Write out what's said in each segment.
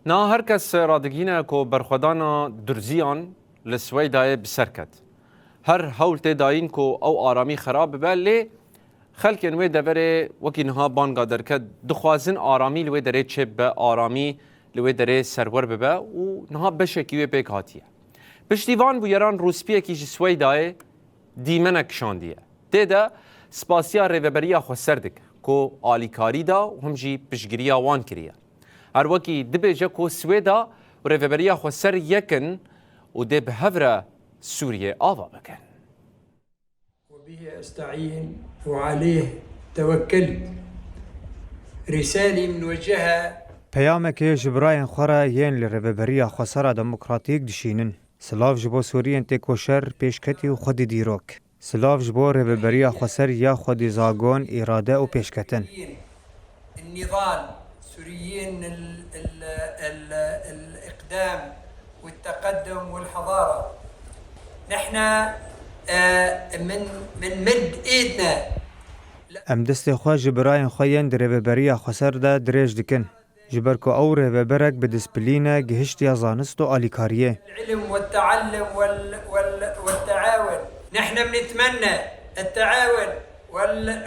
نا هر کس رادگینه که برخودانا درزیان لسویدای بسرکت. هر حول تداین که او آرامی خراب به لی خلک انوی دبره وکی نها بانگا درکت دخوازن آرامی لوی دره چه به آرامی لوی دره سرور ببه و نها بشکیوی پیک هاتیه. پشتیوان بو یران روسپیه کیش سویدای دیمنه کشاندیه. تیده سپاسیا ریوبریا خو سردک که آلیکاری دا و همجی پشگیریا وان کریه. هر وکی دبیجه که سویدا و ریوبریا خو سر یکن و دب هفره سوریه آوا بکن. وبه أستعين وعليه توكلت. رسالة منوجهة پیامک جبرائن خورا ین لرببریا خسارا دموکراتیک دشینن. سلاف جبو سورین تکوشر پیشکتی و خود دیروک. سلاف جبو رببریا خسر یا خود زاگون اراده و پیشکتن. النضال سوريين الإقدام والتقدم والحضارة. نحن من مد إيدنا. ام دست خواه جبرائن خوین در رببریا خسر دا دریج دکن. جبر که او رببرک به دسپلینه گهشت یا زانست و آلیکاریه. العلم والتعلم والتعاون. نحن بنتمنى التعاون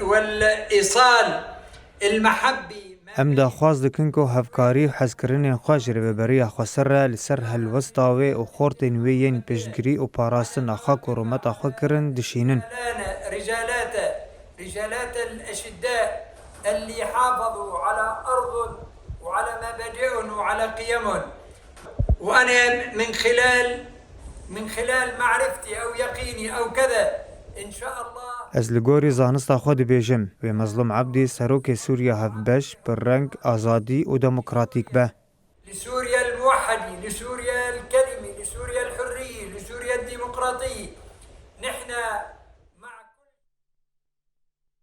والإيصال المحبي. ام دا خواست دکن که هفکاری و حزکرین خواج رببریا خسر لسر هلوستاوی و خورتین ویین پشتگری و پاراستن اخاک و رومت اخوا کرن دشینن. رجالات الأشداء اللي حافظوا على أرض وعلى مبادئهم وعلى قيمهم. وأنا من خلال معرفتي أو يقيني أو كذا إن شاء الله از لگوری زانستا خود بیجم و مظلوم عبدی سروک سوریا هفبش بر رنگ آزادی و دموکراتیک به. لسوريا الموحدة، لسوريا الكلمة، لسوريا الحرية، لسوريا الديمقراطية. نحن